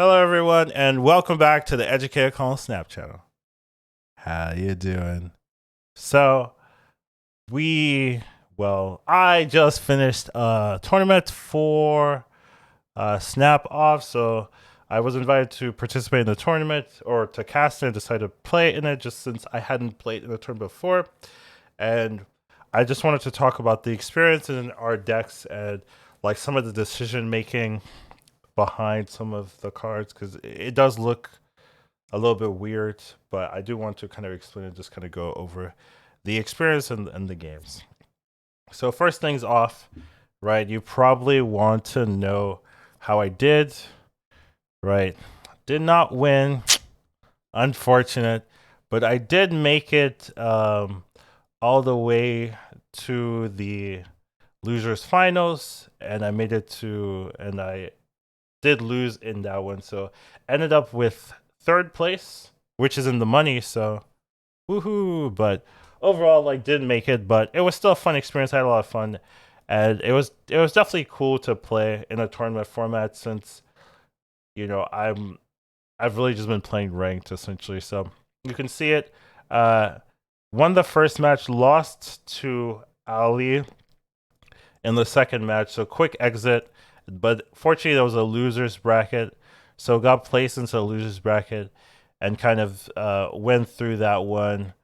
Hello, everyone, and welcome back to the Educator Call Snap channel. How you doing? So, I just finished a tournament for Snap Off, so I was invited to participate in the tournament or to cast it and decided to play in it just since I hadn't played in a tournament before. And I just wanted to talk about the experience in our decks and like some of the decision making behind some of the cards because it does look a little bit weird, but I do want to kind of explain and just kind of go over the experience and the games. So first things off, right? You probably want to know how I did, right? Did not win, unfortunate, but I did make it all the way to the losers finals, and I made it to, and I did lose in that one, so ended up with third place, which is in the money, so woohoo. But overall, like, didn't make it, but it was still a fun experience. I had a lot of fun, and it was definitely cool to play in a tournament format since I've really just been playing ranked essentially. So you can see it. Won the first match, lost to Ali in the second match, so quick exit. But fortunately, there was a losers bracket, so got placed into a losers bracket and kind of went through that one.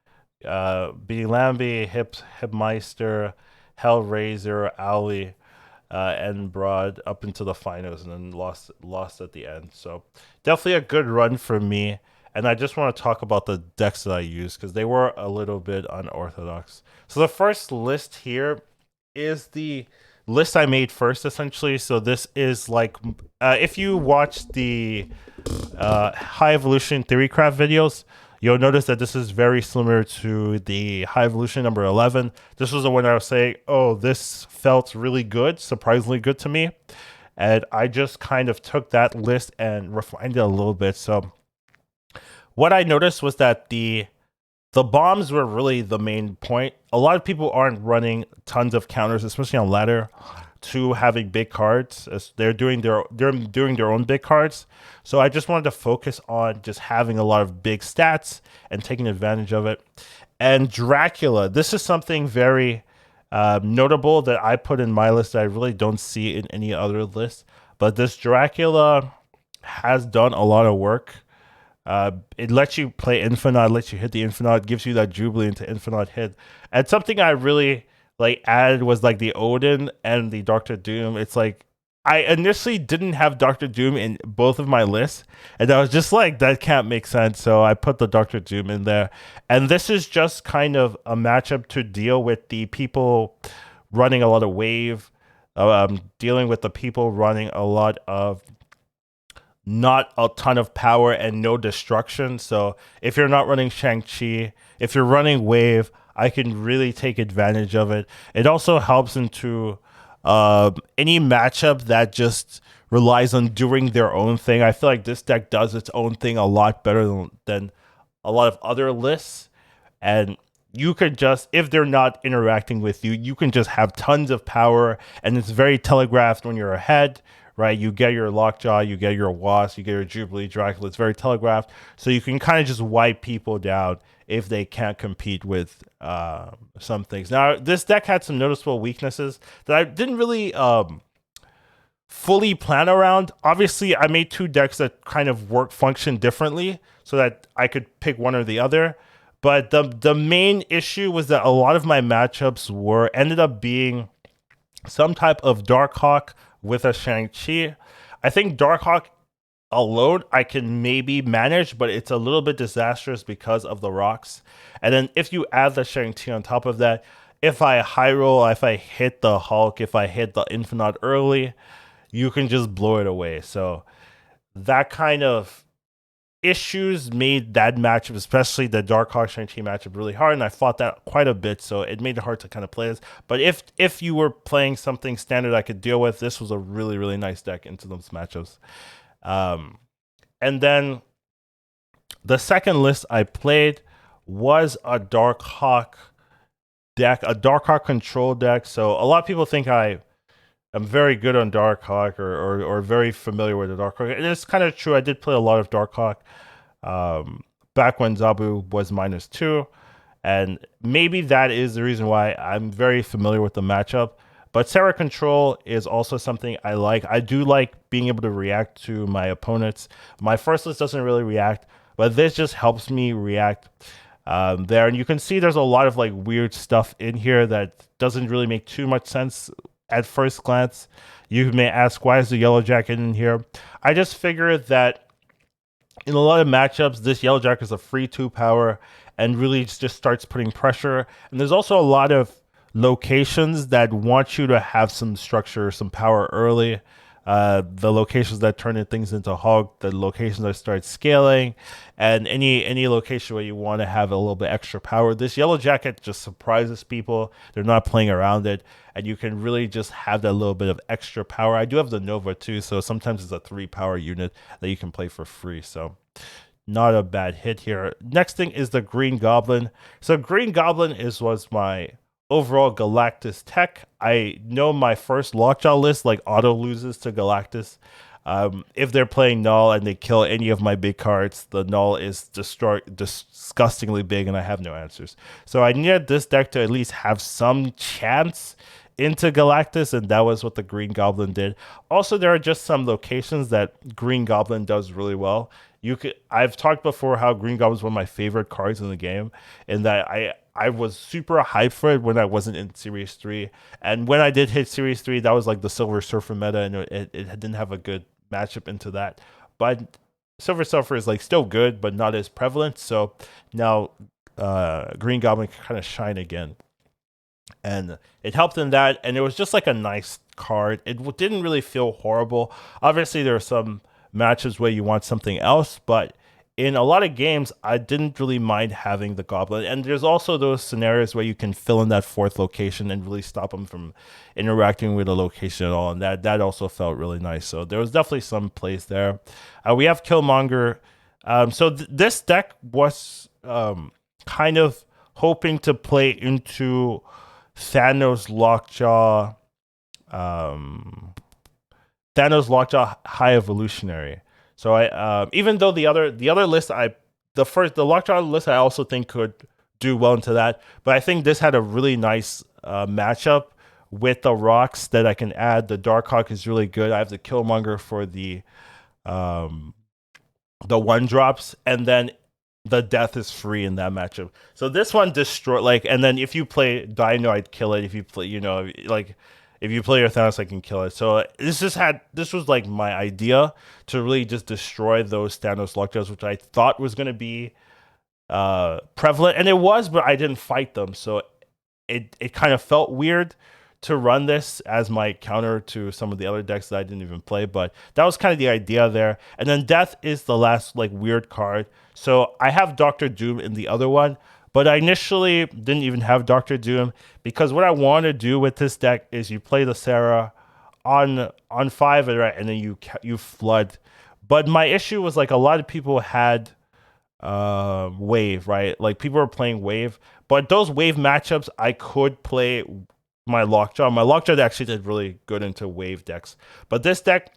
Beating Lambie, Hipmeister, Hellraiser, Ali, and Broad up into the finals, and then lost at the end. So definitely a good run for me. And I just want to talk about the decks that I used because they were a little bit unorthodox. So the first list here is the list I made first, essentially. So this is like, if you watch the High Evolution Theorycraft videos, you'll notice that this is very similar to the High Evolution number 11. This was the one I was saying, oh, this felt really good, surprisingly good to me. And I just kind of took that list and refined it a little bit. So what I noticed was that the bombs were really the main point. A lot of people aren't running tons of counters, especially on ladder, to having big cards. As they're doing their own big cards. So I just wanted to focus on just having a lot of big stats and taking advantage of it. And Dracula, this is something very notable that I put in my list that I really don't see in any other list. But this Dracula has done a lot of work. It lets you play Infinite, lets you hit the Infinite, gives you that Jubilee into Infinite hit. And something I really like added was like the Odin and the Doctor Doom. It's like I initially didn't have Doctor Doom in both of my lists, and I was just like, that can't make sense. So I put the Doctor Doom in there. And this is just kind of a matchup to deal with the people running a lot of wave, dealing with the people running a lot of not a ton of power and no destruction. So if you're not running Shang-Chi, if you're running wave, I can really take advantage of it. It also helps into any matchup that just relies on doing their own thing. I feel like this deck does its own thing a lot better than a lot of other lists. And you could just, if they're not interacting with you, you can just have tons of power, and it's very telegraphed when you're ahead, right? You get your Lockjaw, you get your Wasp, you get your Jubilee Dracula. It's very telegraphed. So you can kind of just wipe people down if they can't compete with some things. Now, this deck had some noticeable weaknesses that I didn't really fully plan around. Obviously, I made two decks that kind of function differently so that I could pick one or the other. But the main issue was that a lot of my matchups ended up being some type of Darkhawk with a Shang-Chi. I think Darkhawk alone I can maybe manage, but it's a little bit disastrous because of the rocks. And then if you add the Shang-Chi on top of that, if I high roll, if I hit the Hulk, if I hit the Infinite early, you can just blow it away. So that kind of issues made that matchup, especially the Darkhawk Shang-Chi matchup, really hard, and I fought that quite a bit, so it made it hard to kind of play this. But if you were playing something standard I could deal with, this was a really, really nice deck into those matchups. And then the second list I played was a Darkhawk deck, a Darkhawk control deck. So a lot of people think I I'm very good on Darkhawk or very familiar with the Darkhawk. And it's kind of true. I did play a lot of Darkhawk back when Zabu was -2. And maybe that is the reason why I'm very familiar with the matchup. But Sarah Control is also something I like. I do like being able to react to my opponents. My first list doesn't really react, but this just helps me react there. And you can see there's a lot of like weird stuff in here that doesn't really make too much sense at first glance. You may ask, why is the Yellow Jacket in here? I just figured that in a lot of matchups, this Yellow Jacket is a free 2 power and really just starts putting pressure. And there's also a lot of locations that want you to have some structure, some power early. The locations that turn things into hog, the locations that start scaling, and any location where you want to have a little bit extra power. This Yellow Jacket just surprises people. They're not playing around it, and you can really just have that little bit of extra power. I do have the Nova too, so sometimes it's a 3 power unit that you can play for free. So not a bad hit here. Next thing is the Green Goblin. So Green Goblin was my overall Galactus tech. I know my first Lockjaw list like auto loses to Galactus. If they're playing Null and they kill any of my big cards, the Null is disgustingly big and I have no answers. So I needed this deck to at least have some chance into Galactus, and that was what the Green Goblin did. Also, there are just some locations that Green Goblin does really well. I've talked before how Green Goblin is one of my favorite cards in the game, and that I was super hyped for it when I wasn't in Series 3. And when I did hit Series 3, that was like the Silver Surfer meta, and it didn't have a good matchup into that. But Silver Surfer is like still good, but not as prevalent. So now Green Goblin can kind of shine again. And it helped in that, and it was just like a nice card. It didn't really feel horrible. Obviously, there are some matches where you want something else, but in a lot of games, I didn't really mind having the Goblin. And there's also those scenarios where you can fill in that 4th location and really stop them from interacting with a location at all. And that also felt really nice. So there was definitely some plays there. We have Killmonger. So this deck was kind of hoping to play into Thanos Lockjaw High Evolutionary. So I even though the other list the Lockjaw list I also think could do well into that, but I think this had a really nice matchup with the rocks that I can add. The Darkhawk is really good. I have the Killmonger for the 1-drops, and then the death is free in that matchup. So this one destroy and then if you play Dino, I'd kill it. If you play, if you play your Thanos, I can kill it. So this was like my idea to really just destroy those Thanos Lockjaws, which I thought was gonna be prevalent, and it was, but I didn't fight them, so it kind of felt weird to run this as my counter to some of the other decks that I didn't even play, but that was kind of the idea there. And then Death is the last like weird card. So I have Doctor Doom in the other one, but I initially didn't even have Doctor Doom because what I want to do with this deck is you play the Sarah on 5, right, and then you flood. But my issue was like a lot of people had Wave, right? Like people were playing Wave, but those Wave matchups I could play my Lockjaw. My Lockjaw actually did really good into Wave decks, but this deck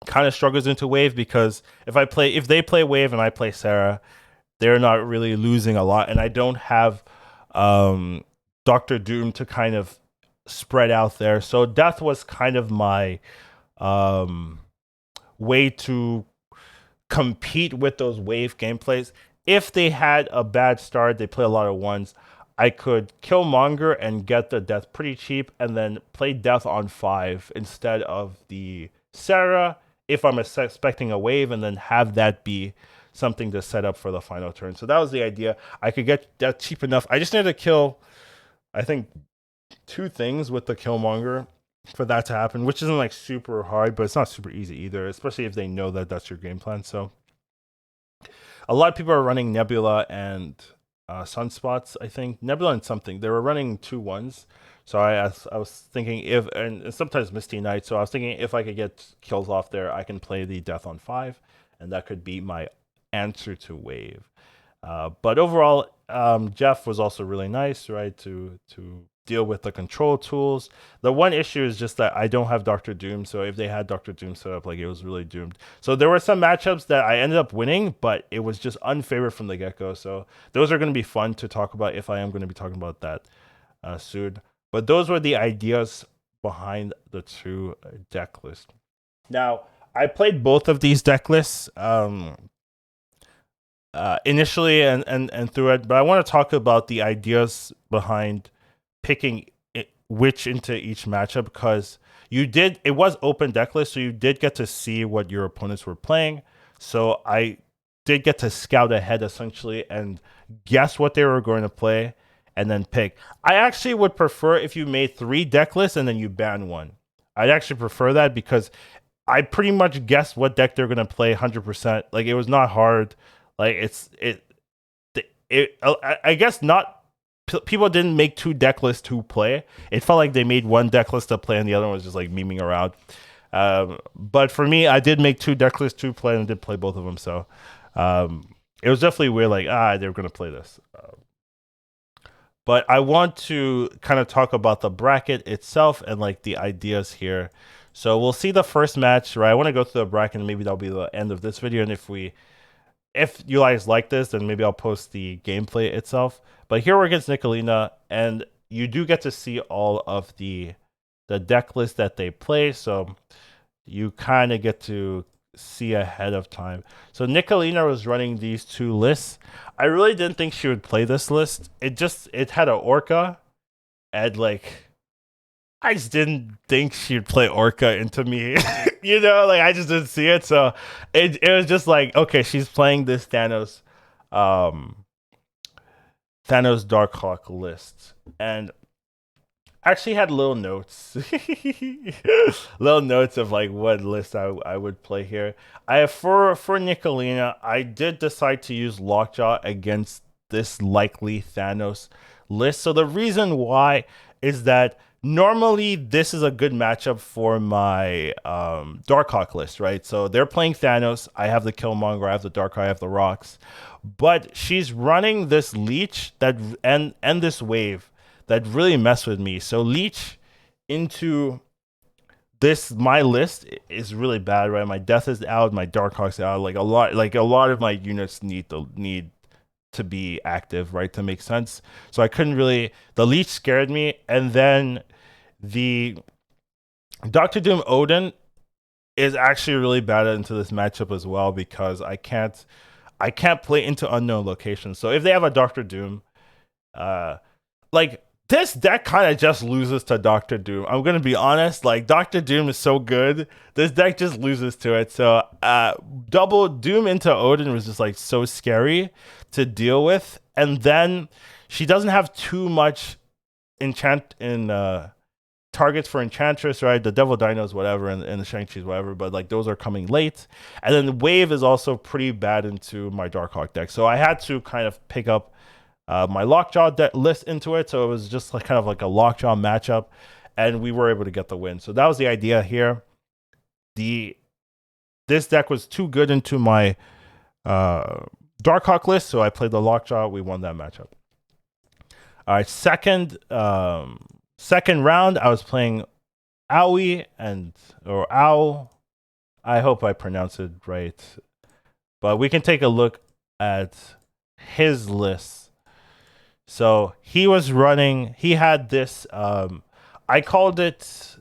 kind of struggles into Wave because if they play Wave and I play Sarah, they're not really losing a lot, and I don't have Doctor Doom to kind of spread out there. So Death was kind of my way to compete with those Wave gameplays. If they had a bad start, they play a lot of 1s, I could kill Monger and get the Death pretty cheap and then play Death on 5 instead of the Sarah if I'm expecting a Wave, and then have that be something to set up for the final turn. So that was the idea. I could get that cheap enough. I just needed to kill, I think, 2 things with the Killmonger for that to happen, which isn't like super hard, but it's not super easy either, especially if they know that that's your game plan. So a lot of people are running Nebula and Sunspots, I think. Nebula and something. They were running 2 1s. So I was thinking and sometimes Misty Knight. So I was thinking if I could get kills off there, I can play the Death on 5, and that could be my answer to Wave. But overall, Jeff was also really nice, right? To deal with the control tools. The one issue is just that I don't have Doctor Doom, so if they had Doctor Doom set up, like, it was really doomed. So there were some matchups that I ended up winning, but it was just unfavored from the get-go. So those are going to be fun to talk about if I am going to be talking about that soon. But those were the ideas behind the two deck lists. Now, I played both of these deck lists initially and through it, but I want to talk about the ideas behind picking which into each matchup, because it was open deck list, so you did get to see what your opponents were playing. So I did get to scout ahead essentially and guess what they were going to play and then pick. I actually would prefer if you made 3 deck lists and then you ban one. I'd actually prefer that because I pretty much guessed what deck they're going to play 100%. Like, it was not hard. Like, I guess not. People didn't make 2 deck lists to play. It felt like they made 1 deck list to play and the other one was just like memeing around. But for me, I did make 2 deck lists to play and I did play both of them. So it was definitely weird. Like, they're going to play this. But I want to kind of talk about the bracket itself and like the ideas here. So we'll see the first match, right? I want to go through the bracket and maybe that'll be the end of this video. And if you guys like this, then maybe I'll post the gameplay itself. But here we're against Nicolina, and you do get to see all of the deck list that they play. So you kind of get to see ahead of time. So Nicolina was running these 2 lists. I really didn't think she would play this list. It had an Orca, and like, I just didn't think she'd play Orca into me. You know, like, I just didn't see it. So it was just like, okay, she's playing this Thanos Darkhawk list. And I actually had little notes. Little notes of like what list I would play here. I have for Nicolina, I did decide to use Lockjaw against this likely Thanos list. So the reason why is that normally this is a good matchup for my Darkhawk list, right? So they're playing Thanos. I have the Killmonger, I have the Darkhawk, I have the Rocks. But she's running this Leech and this Wave that really mess with me. So Leech into my list is really bad, right? My Death is out, my Darkhawk's out. Like a lot of my units need to be active, right, to make sense. So I couldn't really. The Leech scared me, and then the Doctor Doom Odin is actually really bad into this matchup as well because I can't play into unknown locations. So if they have a Doctor Doom, like, this deck kind of just loses to Doctor Doom. I'm gonna be honest. Like, Doctor Doom is so good, this deck just loses to it. So double Doom into Odin was just like so scary to deal with, and then she doesn't have too much targets for Enchantress, right? The Devil Dinos, whatever, and the Shang-Chi's, whatever, but like those are coming late. And then the Wave is also pretty bad into my Darkhawk deck. So I had to kind of pick up my Lockjaw list into it. So it was just like kind of like a Lockjaw matchup, and we were able to get the win. So that was the idea here. This deck was too good into my Darkhawk list, so I played the Lockjaw. We won that matchup. All right, second round, I was playing Owie or Owl. I hope I pronounced it right, but we can take a look at his list. So he had this, I called it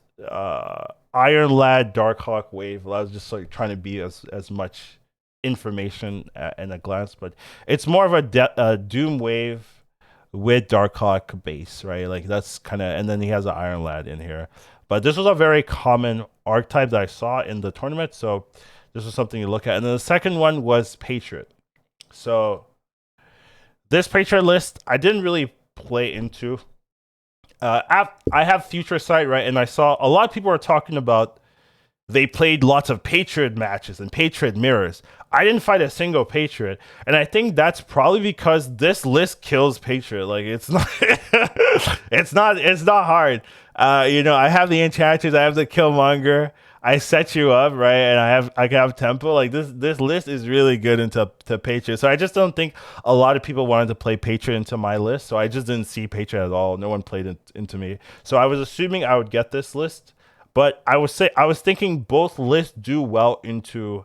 Iron Lad Darkhawk Wave. I was just like trying to be as much information in a glance, but it's more of a Doom Wave with Darkhawk base, right? Like, that's kind of, and then he has an Iron Lad in here. But this was a very common archetype that I saw in the tournament, so this was something to look at. And then the second one was Patriot. So this Patriot list, I didn't really play into. I have Future Sight, right? And I saw a lot of people are talking about they played lots of Patriot matches and Patriot mirrors. I didn't fight a single Patriot, and I think that's probably because this list kills Patriot. Like, it's not, it's not hard. You know, I have the Enchantress, I have the Killmonger, I set you up right, and I can have tempo. Like this list is really good into to Patriot. So I just don't think a lot of people wanted to play Patriot into my list. So I just didn't see Patriot at all. No one played it into me. So I was assuming I would get this list, but I was thinking both lists do well into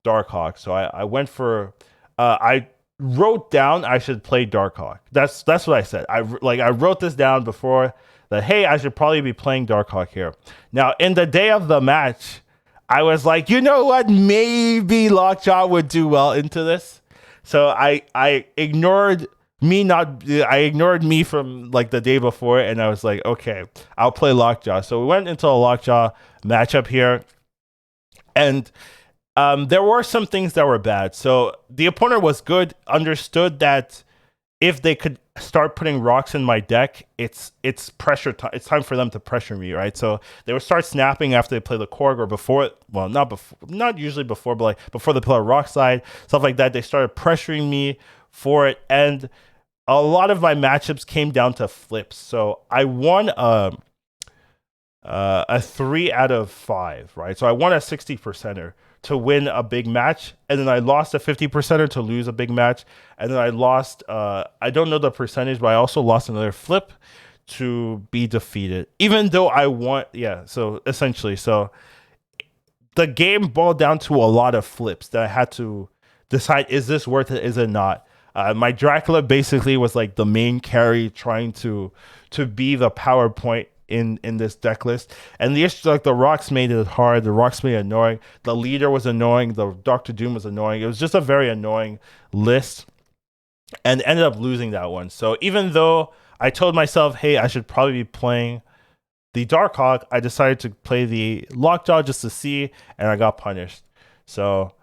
Darkhawk. So I went for I wrote down I should play Darkhawk. That's what I said. I wrote this down before that. Hey, I should probably be playing Darkhawk here. Now in the day of the match, I was like, you know what? Maybe Lockjaw would do well into this. So I ignored I ignored me from like the day before, and I was like, okay, I'll play Lockjaw. So we went into a Lockjaw matchup here, and there were some things that were bad. So the opponent was good, understood that if they could start putting rocks in my deck, it's pressure time. It's time for them to pressure me, right? So they would start snapping after they play the Korg or before. Well, not usually before, but like before they play a rock slide, stuff like that. They started pressuring me for it, and a lot of my matchups came down to flips. So I won a 3 out of 5, right? So I won a 60%er to win a big match, and then I lost a 50%er to lose a big match, and then I lost I don't know the percentage, but I also lost another flip to be defeated, even though I won. Yeah, so essentially, so the game boiled down to a lot of flips that I had to decide, is this worth it, is it not? My Dracula basically was like the main carry, trying to be the power point in this deck list, and the issue, like, the rocks made it hard, the rocks made it annoying, the leader was annoying, the Dr. Doom was annoying. It was just a very annoying list, and ended up losing that one. So even though I told myself, hey, I should probably be playing the Darkhawk, I decided to play the Lockjaw just to see, and I got punished. So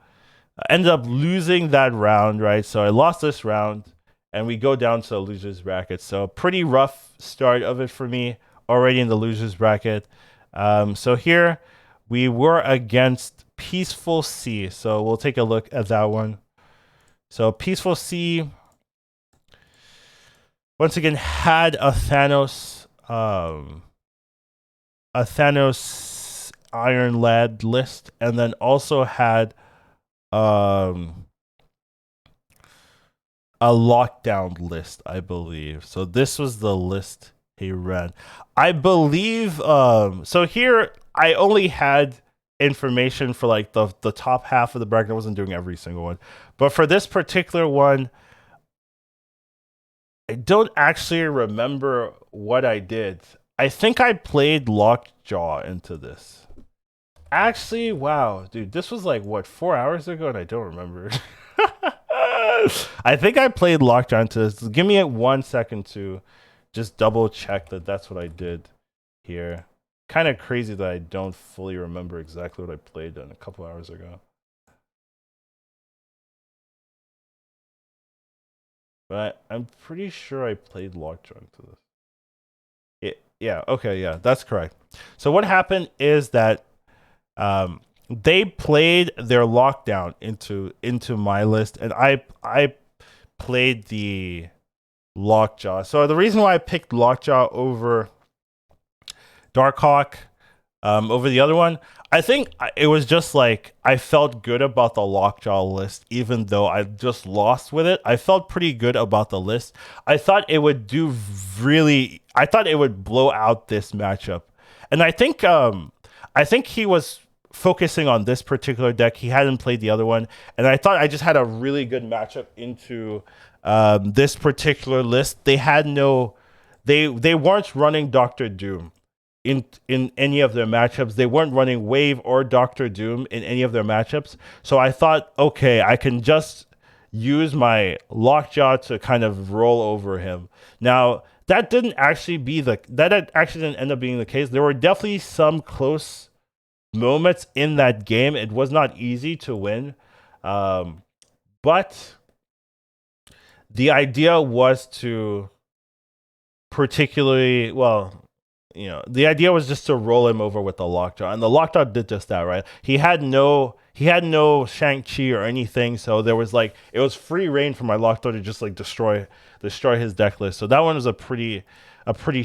I ended up losing that round, right? So I lost this round, and we go down to the loser's bracket. So pretty rough start of it for me, already in the loser's bracket. So here we were against Peaceful Sea. So we'll take a look at that one. So Peaceful Sea, once again, had a Thanos Iron Lad list, and then also had a lockdown list, I believe. So this was the list he ran, I believe. So here I only had information for like the top half of the bracket. I wasn't doing every single one, but for this particular one, I don't actually remember what I did. I think I played Lockjaw into this. Actually, wow, dude, this was like what, 4 hours ago, and I don't remember. I think I played Lockjaw into this. Give me 1 second to just double check that that's what I did here. Kind of crazy that I don't fully remember exactly what I played a couple hours ago. But I'm pretty sure I played Lockjaw into this. Yeah, okay, yeah, that's correct. So what happened is that they played their lockdown into my list, and I played the Lockjaw. So the reason why I picked Lockjaw over Darkhawk, over the other one, I think it was just like I felt good about the Lockjaw list, even though I just lost with it. I felt pretty good about the list. I thought it would I thought it would blow out this matchup, and I think he was focusing on this particular deck. He hadn't played the other one, and I thought I just had a really good matchup into this particular list. They had they weren't running Dr. Doom in any of their matchups. They weren't running Wave or Dr. Doom in any of their matchups. So I thought, okay, I can just use my Lockjaw to kind of roll over him. Now, that didn't actually end up being the case. There were definitely some close moments in that game. It was not easy to win. But the idea was to particularly, well, the idea was just to roll him over with the Lockjaw, and the Lockjaw did just that, right? He had no Shang-Chi or anything, so there was like it was free reign for my Lockjaw to just like destroy his deck list. So that one was a pretty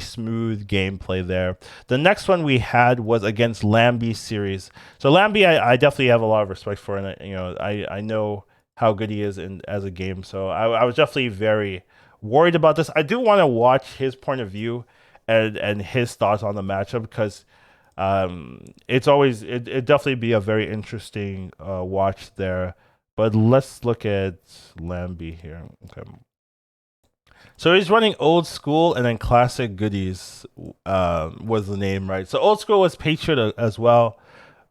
smooth gameplay there. The next one we had was against Lambie series. So Lambie, I definitely have a lot of respect for, and I know how good he is as a game. So I was definitely very worried about this. I do want to watch his point of view and his thoughts on the matchup, because it definitely be a very interesting watch there. But let's look at Lambie here. Okay. So he's running old school and then classic goodies was the name, right? So old school was Patriot as well,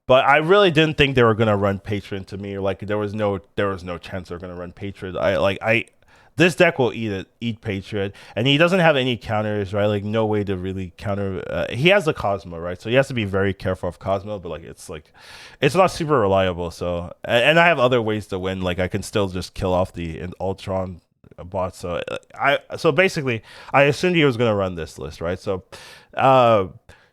but I really didn't think they were gonna run Patriot to me. Like there was no chance they were gonna run Patriot. This deck will eat Patriot, and he doesn't have any counters, right? Like no way to really counter. He has the Cosmo, right? So he has to be very careful of Cosmo, but it's not super reliable. So and I have other ways to win. Like I can still just kill off the Ultron bot. So basically I assumed he was going to run this list, right? So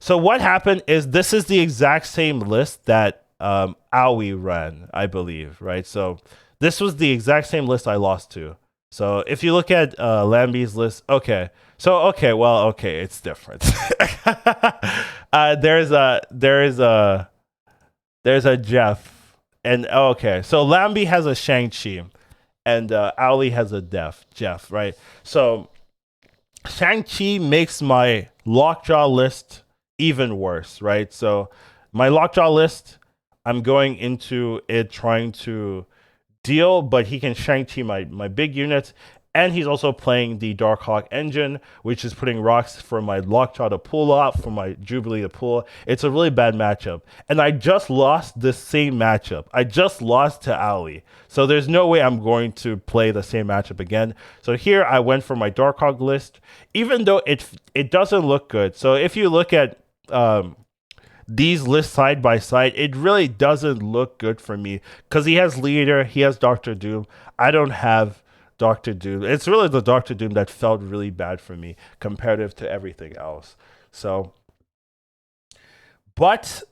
what happened is this is the exact same list that Aoi ran, I believe, right? So this was the exact same list I lost to. So if you look at Lambie's list, okay, it's different. There's a Jeff, and okay, so Lambie has a Shang-Chi, and Ali has a Jeff, right? So Shang-Chi makes my Lockjaw list even worse, right? So my Lockjaw list, I'm going into it trying to deal, but he can Shang-Chi my big units, and he's also playing the Darkhawk engine, which is putting rocks for my Lockjaw to pull up, for my Jubilee to pull. It's a really bad matchup, and I just lost this same matchup. I just lost to Ali, so there's no way I'm going to play the same matchup again. So here I went for my Darkhawk list, even though it doesn't look good. So if you look at these lists side by side, it really doesn't look good for me, because he has Leader, he has Doctor Doom. I don't have Doctor Doom. It's really the Doctor Doom that felt really bad for me comparative to everything else. So, but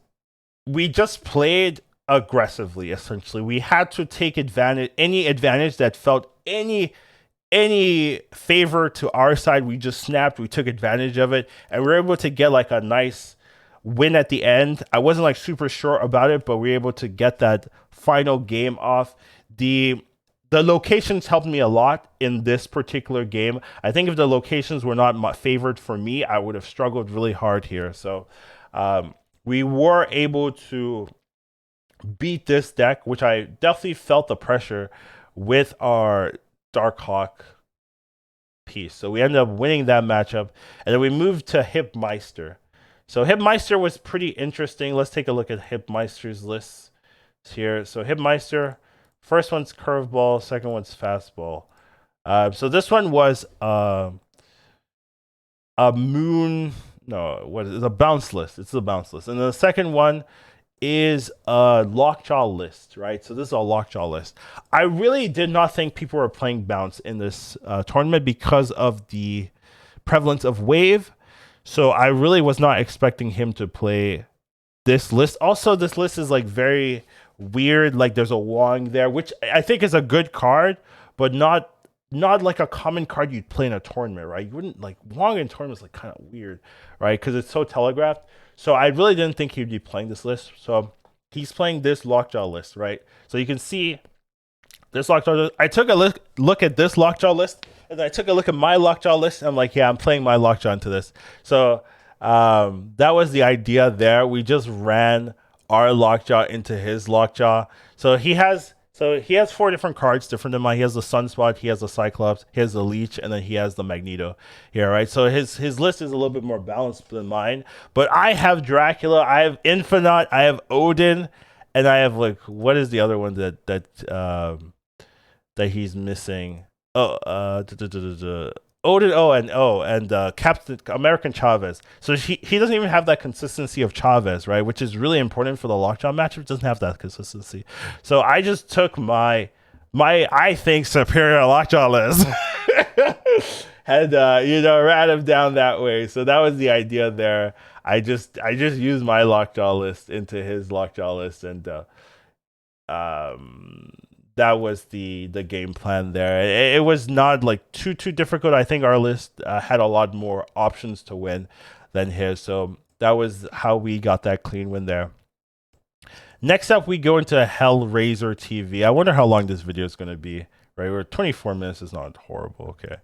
we just played aggressively, essentially. We had to take any advantage that felt any favor to our side. We just snapped, we took advantage of it, and we were able to get like a nice win at the end. I wasn't like super sure about it, but we were able to get that final game off. The locations helped me a lot in this particular game. I think if the locations were not favored for me, I would have struggled really hard here. So we were able to beat this deck, which I definitely felt the pressure with our Darkhawk piece. So we ended up winning that matchup, and then we moved to Hipmeister. So Hipmeister was pretty interesting. Let's take a look at Hipmeister's lists here. So Hipmeister, first one's curveball, second one's fastball. So this one was a bounce list. It's a bounce list. And the second one is a Lockjaw list, right? So this is a Lockjaw list. I really did not think people were playing bounce in this tournament because of the prevalence of wave. So I really was not expecting him to play this list. Also, this list is like very weird. Like there's a Wong there, which I think is a good card, but not like a common card you'd play in a tournament, right? You wouldn't like Wong in tournaments, like kind of weird, right? Because it's so telegraphed. So I really didn't think he'd be playing this list. So he's playing this Lockjaw list, right? So you can see this Lockjaw list. I took a look at this Lockjaw list, and then I took a look at my Lockjaw list, and I'm like, yeah, I'm playing my Lockjaw into this. So that was the idea there. We just ran our Lockjaw into his Lockjaw. So he has 4 different cards different than mine. He has the Sunspot, he has the Cyclops, he has the Leech, and then he has the Magneto here, right? So his list is a little bit more balanced than mine. But I have Dracula, I have Infinite, I have Odin, and I have like, what is the other one that he's missing? Odin, and Captain American Chavez. So he doesn't even have that consistency of Chavez, right? Which is really important for the Lockjaw matchup. It doesn't have that consistency. So I just took my I think superior Lockjaw list and ran him down that way. So that was the idea there. I just used my Lockjaw list into his Lockjaw list, and um, that was the game plan there. It was not like too difficult. I think our list had a lot more options to win than his, so that was how we got that clean win there. Next up, we go into Hellraiser TV. I wonder how long this video is going to be. Right, we're 24 minutes is not horrible. Okay,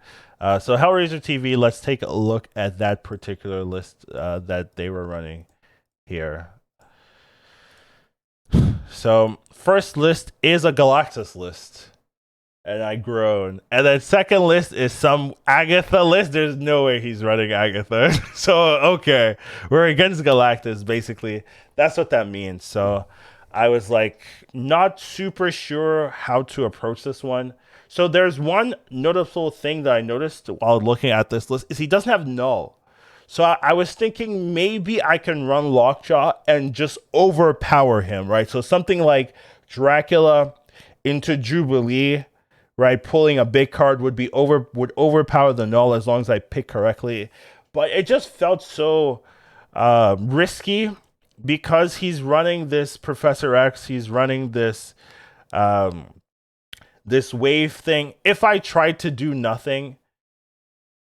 so Hellraiser TV. Let's take a look at that particular list that they were running here. So first list is a Galactus list, and I groan. And then second list is some Agatha list. There's no way he's running Agatha. So okay, we're against Galactus. Basically, that's what that means. So I was like not super sure how to approach this one. So there's one noticeable thing that I noticed while looking at this list is he doesn't have null. So I was thinking maybe I can run Lockjaw and just overpower him, right? So something like Dracula into Jubilee, right? Pulling a big card would overpower the null as long as I pick correctly. But it just felt so risky because he's running this Professor X. He's running this this wave thing. If I tried to do nothing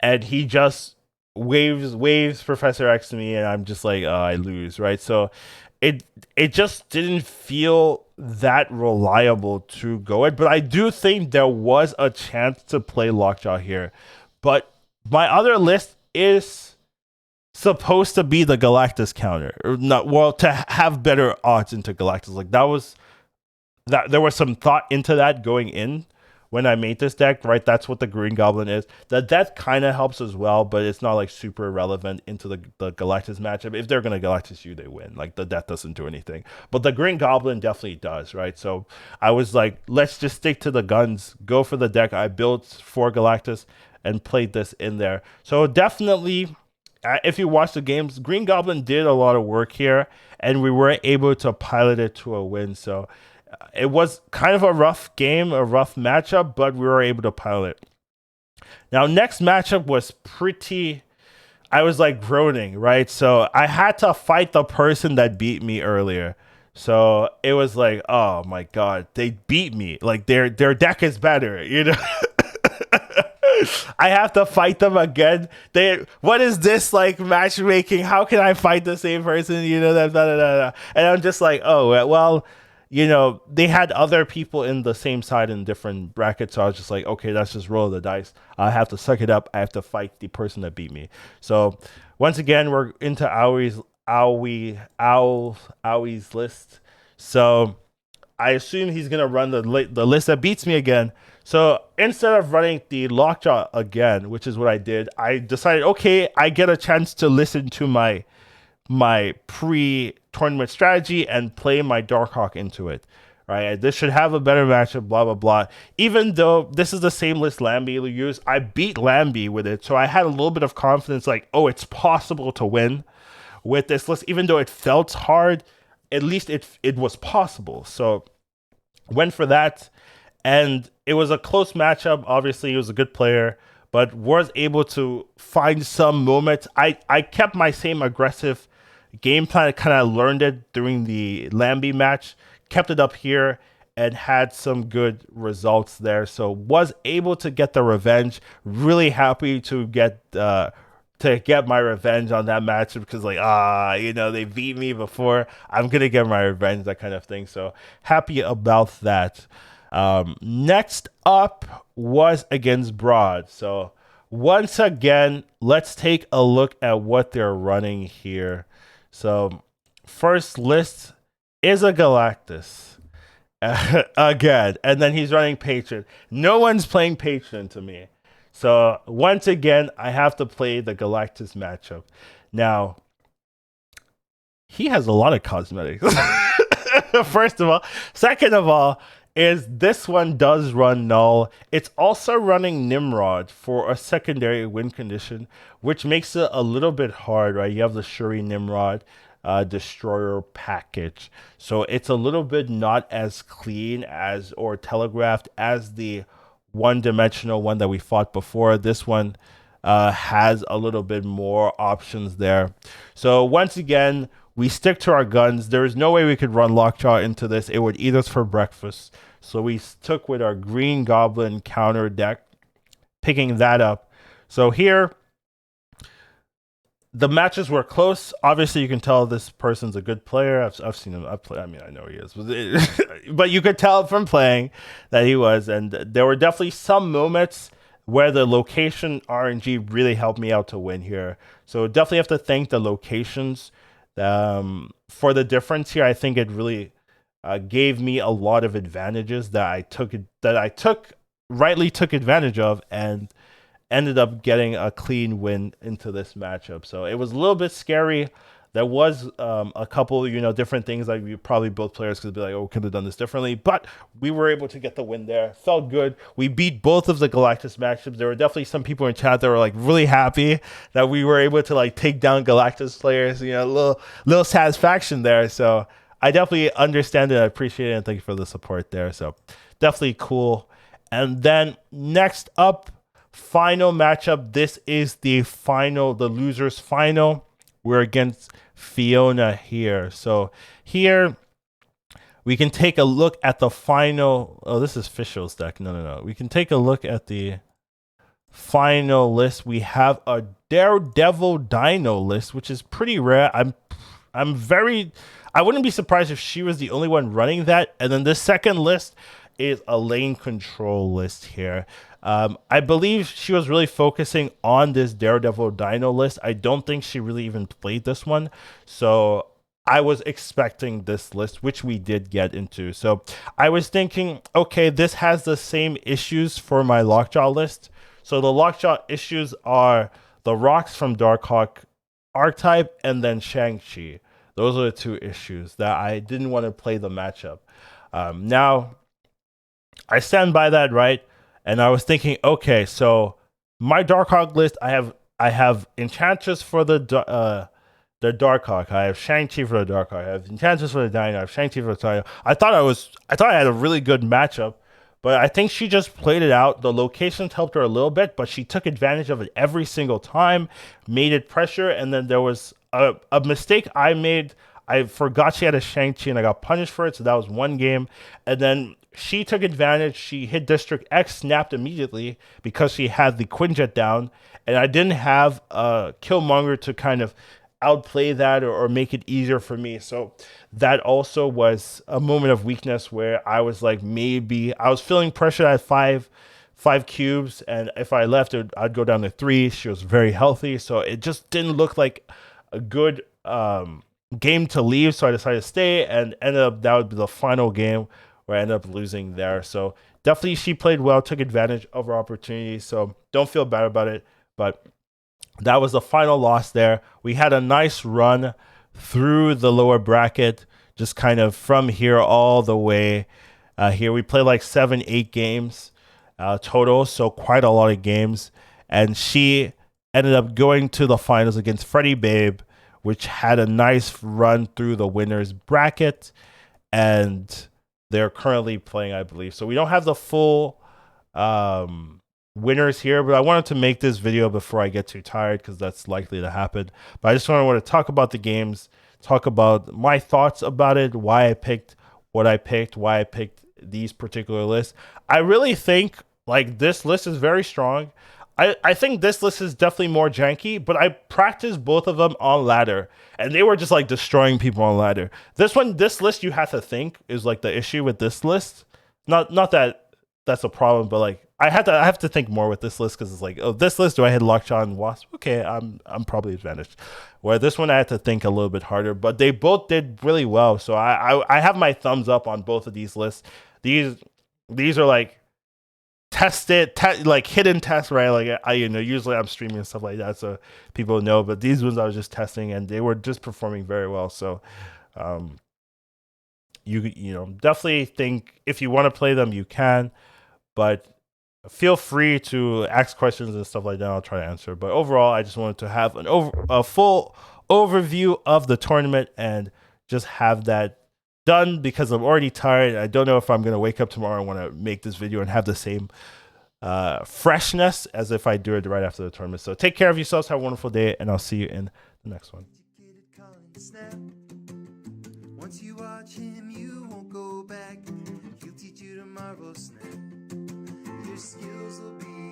and he just waves Professor X to me and I'm just like, I lose, right? So it just didn't feel that reliable to go it. But I do think there was a chance to play Lockjaw here. But my other list is supposed to be the Galactus counter, or not, well, to have better odds into Galactus. Like that there was some thought into that going in when I made this deck, right? That's what the Green Goblin is. The death kind of helps as well, but it's not like super relevant into the Galactus matchup. If they're going to Galactus you, they win. Like the death doesn't do anything. But the Green Goblin definitely does, right? So I was like, let's just stick to the guns, go for the deck I built for Galactus and played this in there. So definitely, if you watch the games, Green Goblin did a lot of work here, and we were able to pilot it to a win. So it was kind of a rough game, a rough matchup, but we were able to pilot. Now, next matchup was pretty, I was like groaning, right? So I had to fight the person that beat me earlier. So it was like, oh my God, they beat me. Like their deck is better, you know? I have to fight them again. What is this like matchmaking? How can I fight the same person? You know, that. And I'm just like, oh, well, you know, they had other people in the same side in different brackets. So I was just like, okay, let's just roll the dice. I have to suck it up. I have to fight the person that beat me. So once again, we're into Owie's list. So I assume he's going to run the list that beats me again. So instead of running the Lockjaw again, which is what I did, I decided, okay, I get a chance to listen to my pre-tournament strategy and play my Darkhawk into it, right? This should have a better matchup, blah, blah, blah. Even though this is the same list Lambie used, I beat Lambie with it. So I had a little bit of confidence, like, oh, it's possible to win with this list. Even though it felt hard, at least it was possible. So went for that. And it was a close matchup. Obviously, he was a good player, but was able to find some moments. I kept my same aggressive game plan. I kind of learned it during the Lambie match, kept it up here, and had some good results there. So was able to get the revenge. Really happy to get my revenge on that match because they beat me before. I'm gonna get my revenge, that kind of thing. So happy about that. Next up was against Broad. So once again, let's take a look at what they're running here. So first list is a Galactus again, and then he's running Patron. No one's playing Patron to me. So once again, I have to play the Galactus matchup. Now, he has a lot of cosmetics. First of all. Second of all, is this one does run null. It's also running Nimrod for a secondary win condition, which makes it a little bit hard, right? You have the Shuri Nimrod destroyer package. So it's a little bit not as clean as or telegraphed as the one-dimensional one that we fought before. This one has a little bit more options there. So once again, we stick to our guns. There is no way we could run Lockjaw into this. It would eat us for breakfast. So we stuck with our Green Goblin counter deck, picking that up. So here, the matches were close. Obviously, you can tell this person's a good player. I've seen him. I mean, I know he is, but you could tell from playing that he was. And there were definitely some moments where the location RNG really helped me out to win here. So definitely have to thank the locations for the difference here. I think it really gave me a lot of advantages that I rightly took advantage of, and ended up getting a clean win into this matchup. So it was a little bit scary. There was a couple, different things like probably both players could be like, oh, could have done this differently. But we were able to get the win there. Felt good. We beat both of the Galactus matchups. There were definitely some people in chat that were like really happy that we were able to like take down Galactus players. A little satisfaction there. So I definitely understand it. I appreciate it. And thank you for the support there. So definitely cool. And then next up, final matchup. This is the losers final. We're against Fiona here. So here we can take a look at the final. Oh, this is Fischl's deck. No. We can take a look at the final list. We have a Daredevil Dino list, which is pretty rare. I wouldn't be surprised if she was the only one running that. And then the second list is a lane control list here. I believe she was really focusing on this Daredevil Dino list. I don't think she really even played this one. So I was expecting this list, which we did get into. So I was thinking, okay, this has the same issues for my Lockjaw list. So the Lockjaw issues are the rocks from Darkhawk archetype and then Shang-Chi. Those are the two issues that I didn't want to play the matchup. Now, I stand by that, right? And I was thinking, okay, so my Darkhawk list, I have Enchantress for the Darkhawk. I have Shang-Chi for the Darkhawk. I have Enchantress for the Dino. I have Shang-Chi for the Dino. I thought I had a really good matchup, but I think she just played it out. The locations helped her a little bit, but she took advantage of it every single time, made it pressure, and then there was a mistake I made. I forgot she had a Shang-Chi, and I got punished for it, so that was one game. And then she took advantage. She hit District X, snapped immediately because she had the Quinjet down, and I didn't have a Killmonger to kind of outplay that or make it easier for me. So that also was a moment of weakness where I was like, maybe I was feeling pressure at five cubes, and if I left it, I'd go down to 3. She was very healthy, so it just didn't look like a good game to leave. So I decided to stay, and ended up that would be the final game where I ended up losing there. So definitely she played well, took advantage of her opportunity. So don't feel bad about it, but that was the final loss there. We had a nice run through the lower bracket, just kind of from here all the way here. We played like 7-8 games total, so quite a lot of games. And she ended up going to the finals against Freddie Babe, which had a nice run through the winners bracket. And they're currently playing, I believe. So we don't have the full winners here, but I wanted to make this video before I get too tired because that's likely to happen. But I just want to talk about the games, talk about my thoughts about it, why I picked what I picked, why I picked these particular lists. I really think like this list is very strong. I think this list is definitely more janky, but I practiced both of them on ladder, and they were just like destroying people on ladder. This list you have to think is like the issue with this list. Not that that's a problem, but like I have to think more with this list because it's like, oh, this list, do I hit Lockjaw and Wasp? Okay, I'm probably advantaged. Where this one I had to think a little bit harder, but they both did really well. So I have my thumbs up on both of these lists. These are like like hidden tests, right? Like usually I'm streaming and stuff like that, so people know. But these ones I was just testing, and they were just performing very well. So, you definitely think if you want to play them, you can, but feel free to ask questions and stuff like that. I'll try to answer. But overall, I just wanted to have a full overview of the tournament and just have that done because I'm already tired. I don't know if I'm going to wake up tomorrow and want to make this video and have the same freshness as if I do it right after the tournament. So take care of yourselves. Have a wonderful day, and I'll see you in the next one. Once you watch him, you won't go back. He'll teach you to marvel snap. Your skills will be